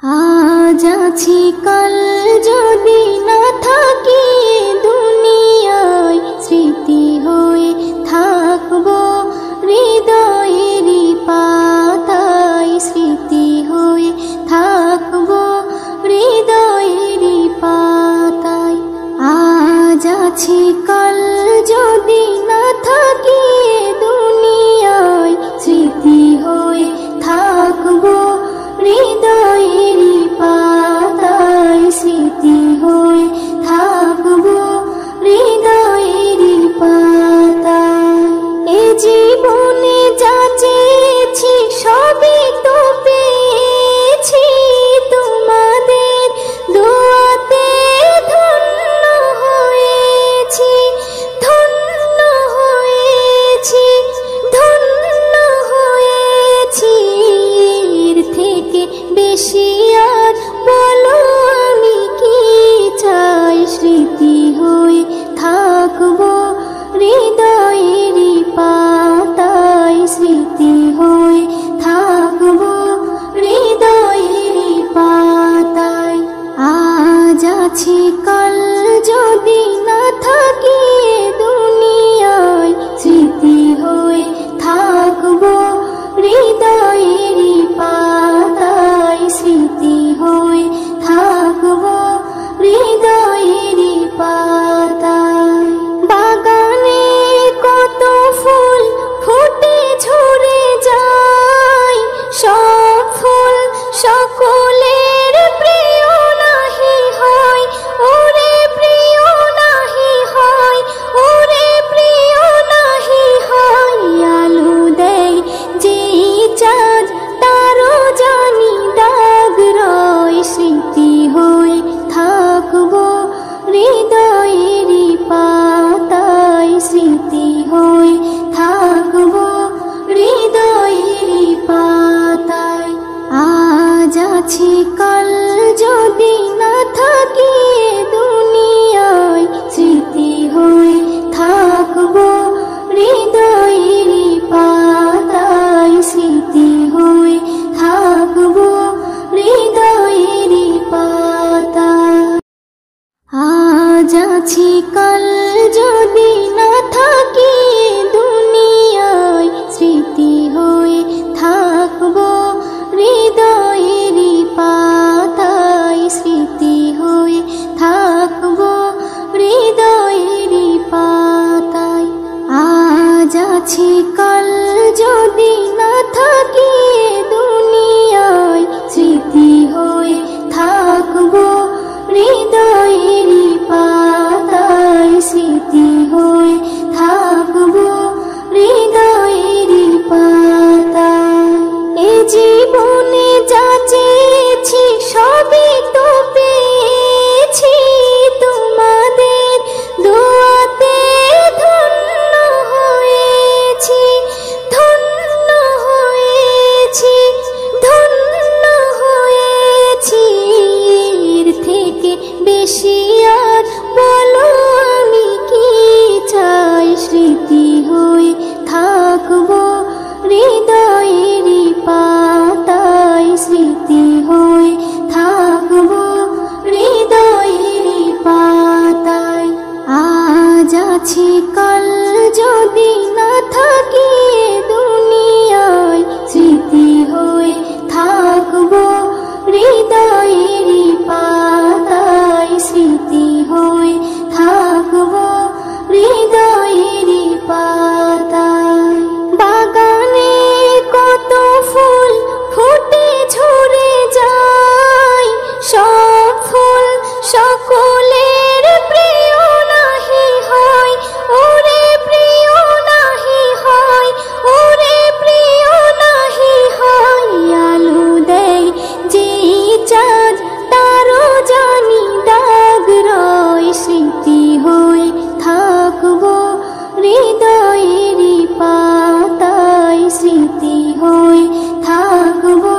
আজ আছি কাল যদি না থাকি দুনিয়ায়, স্মৃতি হয়ে থাকবো হৃদয়েরই পাতায়, স্মৃতি হয়ে থাকবো হৃদয়েরই পাতায়। আজ আছি কাল যদি না থাকি দুনিয়ায়, স্মৃতি হয়ে থাকবো হৃদয়েরই পাতায়, স্মৃতি হয়ে থাকবো হৃদয়েরই পাতায়। এ জীবনে যা চেয়েছি সবই তো পেয়েছি, তোমাদের দোয়াতে ধন্য হয়েছি, ধন্য হয়েছি, ধন্য হয়েছি। এর থেকে বেশি আর বলো আমি কি চাই, স্মৃতি হয়ে থাকবো হৃদয়েরই পাতায়, স্মৃতি হয়ে থাকবো হৃদয়েরই পাতায়। আজ আছি কাল যদি না থাকি দুনিয়ায়, স্মৃতি হয়ে থাকবো হৃদয়েরই পাতায়, স্মৃতি হয়ে থাকবো হৃদয়েরই পাতায়। বাগানে কত ফুল ফুটে ঝরে যায়, সব ফুল সকলের প্রিয় নাহি হয়, ওরে প্রিয় নাহি হয়, ওরে প্রিয় নাহি হয়। আলো দেয় যে চাঁদ তারও জানি দাগ রয়, স্মৃতি হয়ে থাকবো হৃদয়েরই পাতায়, স্মৃতি হয়ে থাকবো হৃদয়েরই পাতায়। আজ আছি কাল যদি না থাকি দুনিয়ায়, স্মৃতি হয়ে থাকবো হৃদয়েরই পাতায়, স্মৃতি হয়ে থাকবো হৃদয়েরই পাতায়। আজ আছি কাল যদি না থাকি দুনিয়ায়, স্মৃতি হয়ে থাকবো হৃদয়েরই পাতায়, স্মৃতি হয়ে থাকবো হৃদয়েরই পাতায়। আজ আছি কাল যদি না থাকি দুনিয়ায়, স্মৃতি হয়ে থাকবো হৃদয়েরই পাতায়, স্মৃতি হয়ে থাকবো হৃদয়েরই পাতায়। এ জীবনে যা চেয়েছি সবই তো পেয়েছি, তোমাদের দোয়াতে ধন্য হয়েছি, ধন্য হয়েছি, ধন্য হয়েছি। এর থেকে বেশি আর বলো আমি কি চাই, স্মৃতি হয়ে থাকবো হৃদয়েরই পাতায়, স্মৃতি হয়ে থাকবো হৃদয়েরই পাতায়। আজ আছি কাল যদি না থাকি দুনিয়ায়, স্মৃতি হয়ে থাকবো হৃদয়েরই পাতায়, স্মৃতি হয়ে থাকবো হৃদয়েরই পাতায়। বাগানে কত ফুল ফুটে ঝরে যায়, সব ফুল সকলের প্রিয় নাহি হয়, ওরে প্রিয় নাহি হয়, ওরে প্রিয় নাহি হয়। আলো দেয় যে চাঁদ তারও জানি দাগ রয়, স্মৃতি হয়ে থাকবো হৃদয়েরই পাতায়, স্মৃতি হয়ে থাকবো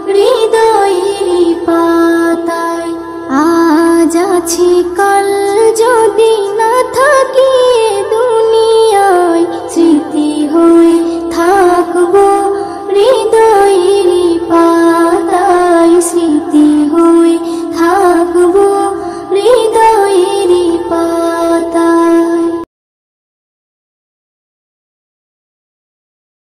হৃদয়েরই পাতায়। আজ আছি কাল যদি না থাকি